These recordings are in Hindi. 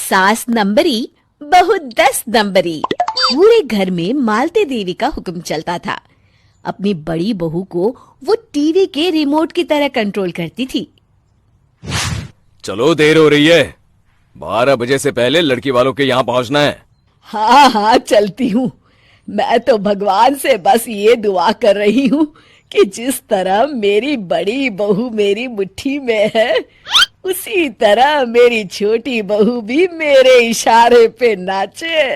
सास नंबरी बहू 10 नंबरी। पूरे घर में मालती देवी का हुक्म चलता था। अपनी बड़ी बहू को वो टीवी के रिमोट की तरह कंट्रोल करती थी। चलो, देर हो रही है। 12 बजे से पहले लड़की वालों के यहाँ पहुँचना है। हाँ हाँ, चलती हूँ। मैं तो भगवान से बस ये दुआ कर रही हूँ कि जिस तरह मेरी बड़ी बहू मेरी मुट्ठी में है, उसी तरह मेरी छोटी बहू भी मेरे इशारे पे नाचे।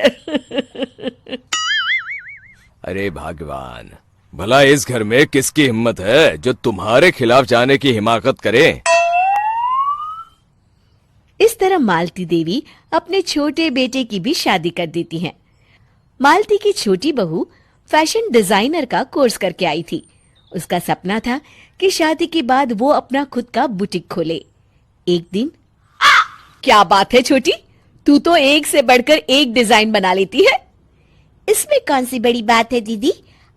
अरे भगवान, भला इस घर में किसकी हिम्मत है जो तुम्हारे खिलाफ जाने की हिमाकत करे। इस तरह मालती देवी अपने छोटे बेटे की भी शादी कर देती हैं। मालती की छोटी बहू फैशन डिजाइनर का कोर्स करके आई थी। उसका सपना था कि शादी के बाद वो अपना खुद का बुटीक खोले। एक दिन, क्या बात है छोटी, तू तो एक से बढ़कर एक डिजाइन बना लेती है। इसमें कौन सी बड़ी बात है दीदी?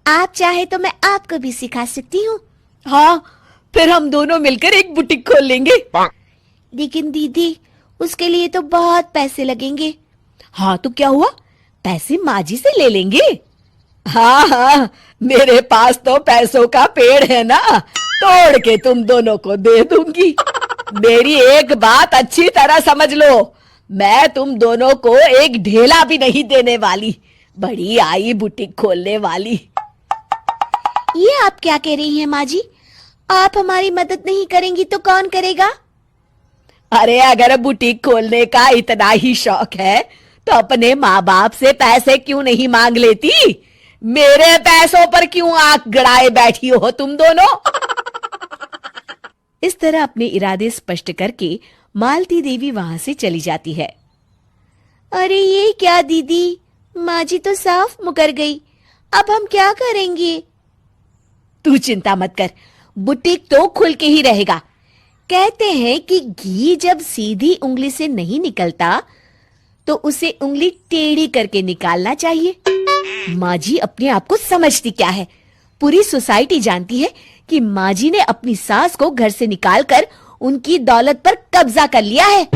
आप चाहे तो मैं आपको भी सिखा सकती हूँ। हाँ, फिर हम दोनों मिलकर एक बुटीक खोल लेंगे। लेकिन दीदी, उसके लिए तो बहुत पैसे लगेंगे। हाँ तो क्या हुआ, पैसे माँ जी से ले लेंगे। हाँ हाँ, मेरे पास तो पैसों का पेड़ है ना, तोड़ के तुम दोनों को दे दूंगी। मेरी एक बात अच्छी तरह समझ लो, मैं तुम दोनों को एक ढेला भी नहीं देने वाली। बड़ी आई बुटीक खोलने वाली। ये आप क्या कह रही हैं माँ जी? आप हमारी मदद नहीं करेंगी तो कौन करेगा? अरे अगर बुटीक खोलने का इतना ही शौक है तो अपने माँ बाप से पैसे क्यों नहीं मांग लेती? मेरे पैसों पर क्यों आंख गड़ाए बैठी हो तुम दोनों? इस तरह अपने इरादे स्पष्ट करके मालती देवी वहां से चली जाती है। अरे ये क्या दीदी, माँ जी तो साफ मुकर गई। अब हम क्या करेंगे? तू चिंता मत कर, बुटीक तो खुल के ही रहेगा। कहते हैं कि घी जब सीधी उंगली से नहीं निकलता तो उसे उंगली टेढ़ी करके निकालना चाहिए। माँ जी अपने आप को समझती क्या है? पूरी सोसाइटी जानती है कि माँ जी ने अपनी सास को घर से निकालकर उनकी दौलत पर कब्जा कर लिया है।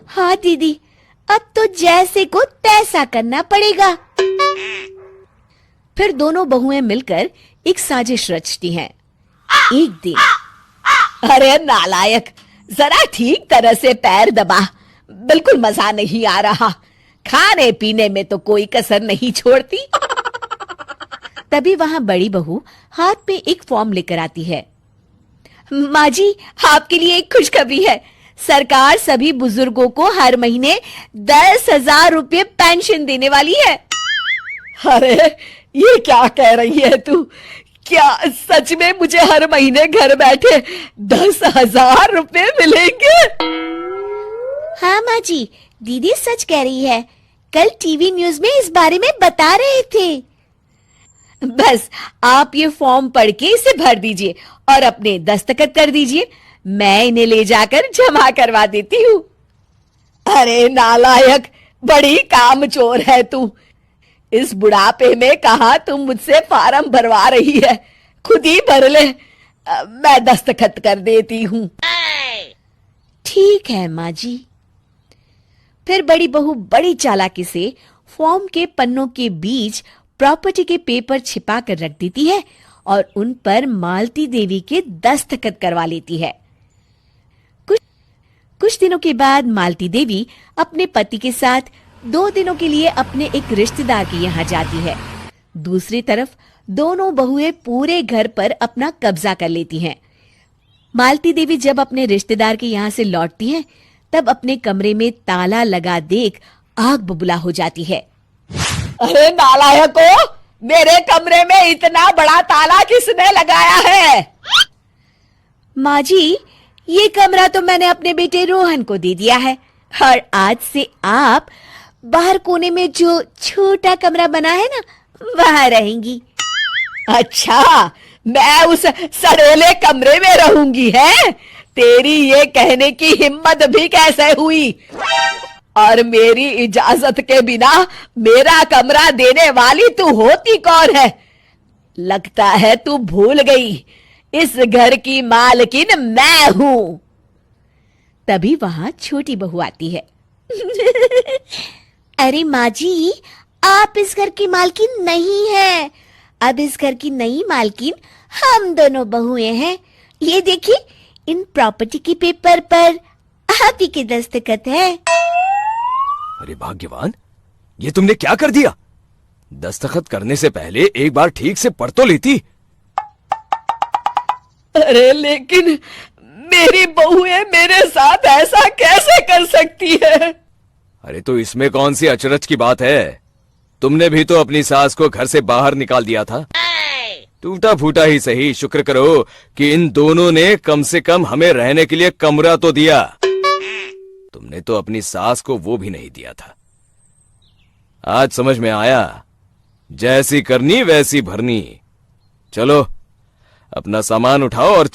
हाँ दीदी, अब तो जैसे को तैसा करना पड़ेगा। फिर दोनों बहुएं मिलकर एक साजिश रचती हैं। एक दिन, अरे नालायक, जरा ठीक तरह से पैर दबा, बिल्कुल मजा नहीं आ रहा। खाने पीने में तो कोई कसर नहीं छोड़ती। तभी वहां बड़ी बहू हाथ में एक फॉर्म लेकर आती है। माँ जी, आपके लिए एक खुशखबरी है। सरकार सभी बुजुर्गों को हर महीने 10,000 रुपये पेंशन देने वाली है। अरे ये क्या कह रही है तू? क्या सच में मुझे हर महीने घर बैठे 10,000 रुपये मिलेंगे? हाँ माँ जी, दीदी सच कह रही है। कल टीवी न्यूज में इस बारे में बता रहे थे। बस आप ये फॉर्म पढ़ के इसे भर दीजिए और अपने दस्तखत कर दीजिए। मैं इन्हें ले जाकर जमा करवा देती हूँ। अरे नालायक, बड़ी कामचोर है तू। इस बुढ़ापे में कहा तुम मुझसे फार्म भरवा रही है, खुद ही भर ले। मैं दस्तखत कर देती हूँ। ठीक है माँ जी। फिर बड़ी बहू बड़ी चालाकी से फॉर्म के पन्नों के बीच प्रॉपर्टी के पेपर छिपा कर रख देती है और उन पर मालती देवी के दस्तखत करवा लेती है। कुछ दिनों के बाद मालती देवी अपने पति के साथ 2 दिनों के लिए अपने एक रिश्तेदार के यहाँ जाती है। दूसरी तरफ दोनों बहुएं पूरे घर पर अपना कब्जा कर लेती हैं। मालती देवी जब अपने रिश्तेदार के यहाँ से लौटती हैं, तब अपने कमरे में ताला लगा देख आग बबूला हो जाती है। अरे नालायको, मेरे कमरे में इतना बड़ा ताला किसने लगाया है? माँ जी, ये कमरा तो मैंने अपने बेटे रोहन को दे दिया है और आज से आप बाहर कोने में जो छोटा कमरा बना है ना, वहां रहेंगी। अच्छा, मैं उस सड़ेले कमरे में रहूंगी है? तेरी ये कहने की हिम्मत भी कैसे हुई? और मेरी इजाजत के बिना मेरा कमरा देने वाली तू होती कौन है? लगता है तू भूल गई, इस घर की मालकिन मैं हूं। तभी वहां छोटी बहू आती है। अरे माँ जी, आप इस घर की मालकिन नहीं है। अब इस घर की नई मालकिन हम दोनों बहुएं हैं। ये देखिए, इन प्रॉपर्टी के पेपर पर आप ही के दस्तखत है। अरे भाग्यवान, ये तुमने क्या कर दिया? दस्तखत करने से पहले एक बार ठीक से पढ़ तो लेती। अरे लेकिन मेरी बहुएं मेरे साथ ऐसा कैसे कर सकती है? अरे तो इसमें कौन सी अचरज की बात है? तुमने भी तो अपनी सास को घर से बाहर निकाल दिया था। टूटा फूटा ही सही, शुक्र करो कि इन दोनों ने कम से कम हमें रहने के लिए कमरा तो दिया। तुमने तो अपनी सास को वो भी नहीं दिया था। आज समझ में आया, जैसी करनी वैसी भरनी। चलो अपना सामान उठाओ और